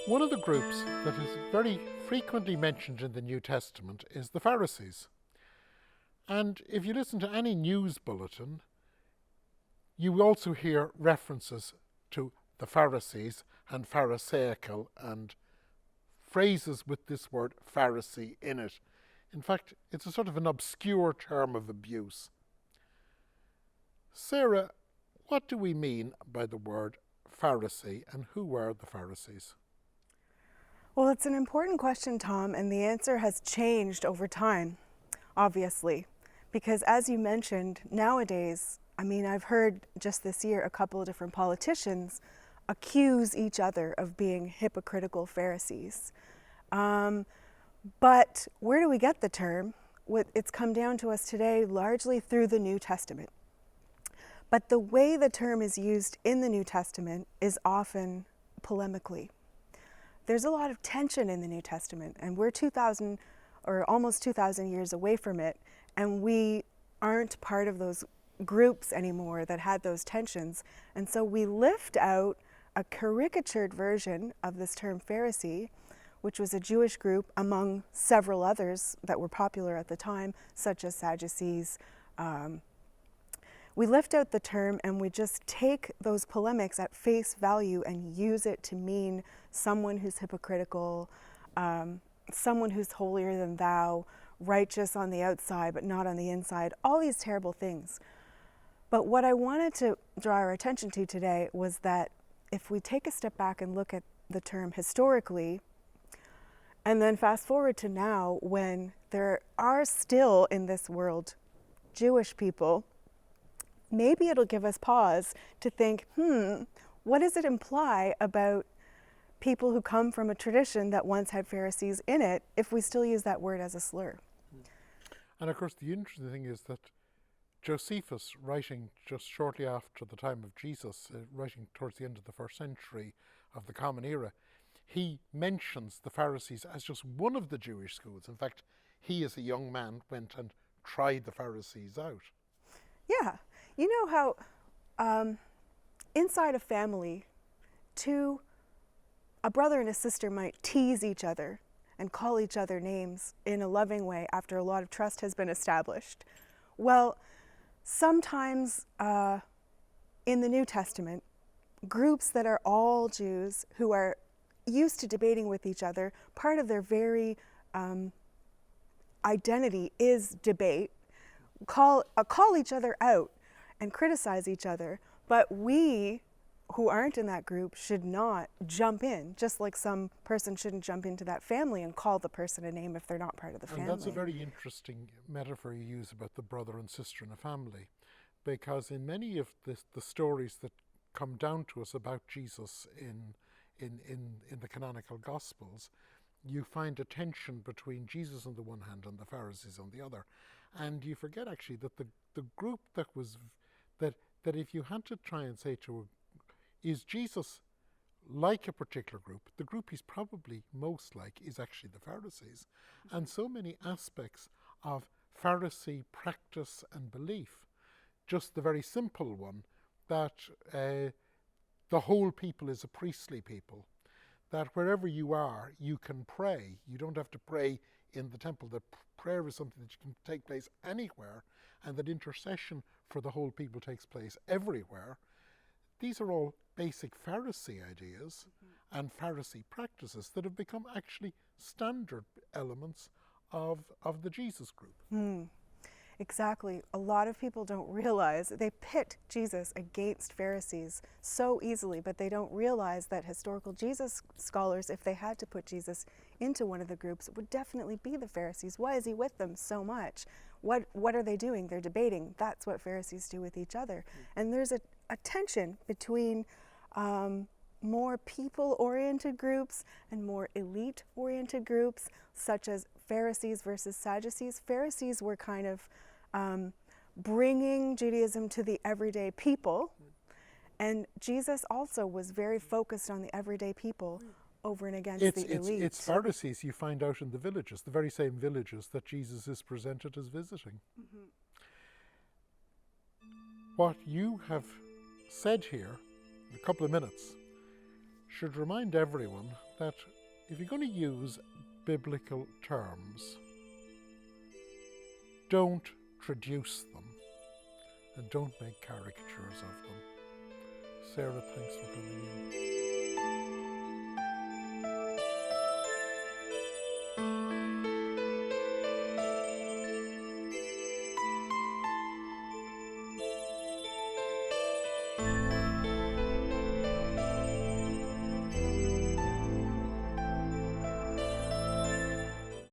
One of the groups that is very frequently mentioned in the New Testament is the Pharisees. And if you listen to any news bulletin, you also hear references to the Pharisees and Pharisaical and phrases with this word Pharisee in it. In fact, it's a sort of an obscure term of abuse. Sarah, what do we mean by the word Pharisee, and who were the Pharisees? Well, it's an important question, Tom, and the answer has changed over time, obviously, because as you mentioned, nowadays, I've heard just this year a couple of different politicians accuse each other of being hypocritical Pharisees. But where do we get the term? It's come down to us today largely through the New Testament. But the way the term is used in the New Testament is often polemically. There's a lot of tension in the New Testament, and we're 2,000 or almost 2,000 years away from it, and we aren't part of those groups anymore that had those tensions. And so we lift out a caricatured version of this term Pharisee, which was a Jewish group among several others that were popular at the time, such as Sadducees. We lift out the term and we just take those polemics at face value and use it to mean someone who's hypocritical, someone who's holier than thou, righteous on the outside but not on the inside, all these terrible things. But what I wanted to draw our attention to today was that if we take a step back and look at the term historically, and then fast forward to now when there are still in this world Jewish people, maybe it'll give us pause to think, what does it imply about people who come from a tradition that once had Pharisees in it if we still use that word as a slur? And of course the interesting thing is that Josephus, writing just shortly after the time of Jesus, writing towards the end of the first century of the Common Era, he mentions the Pharisees as just one of the Jewish schools. In fact, he as a young man went and tried the Pharisees out. Yeah. You know how inside a family, a brother and a sister might tease each other and call each other names in a loving way after a lot of trust has been established. Well, sometimes in the New Testament, groups that are all Jews who are used to debating with each other, part of their very identity is debate, call each other out and criticize each other, but we who aren't in that group should not jump in, just like some person shouldn't jump into that family and call the person a name if they're not part of the family. And that's a very interesting metaphor you use about the brother and sister in a family, because in many of the stories that come down to us about Jesus in the canonical Gospels, you find a tension between Jesus on the one hand and the Pharisees on the other. And you forget actually that the group that if you had to try and say is Jesus like a particular group, the group he's probably most like is actually the Pharisees. And so many aspects of Pharisee practice and belief, just the very simple one that the whole people is a priestly people, that wherever you are, you can pray. You don't have to pray in the temple. That prayer is something that can take place anywhere, and that intercession for the whole people takes place everywhere. These are all basic Pharisee ideas and Pharisee practices that have become actually standard elements of the Jesus group. Exactly. A lot of people don't realize they pit Jesus against Pharisees so easily, but they don't realize that historical Jesus scholars, if they had to put Jesus into one of the groups, it would definitely be the Pharisees. Why is he with them so much? What are they doing? They're debating. That's what Pharisees do with each other. And there's a tension between more people-oriented groups and more elite-oriented groups, such as Pharisees versus Sadducees. Pharisees were kind of bringing Judaism to the everyday people, and Jesus also was very focused on the everyday people over and against the elite. It's Pharisees you find out in the villages, the very same villages that Jesus is presented as visiting. What you have said here in a couple of minutes should remind everyone that if you're going to use biblical terms, don't traduce them and don't make caricatures of them. Sara, thanks for coming in.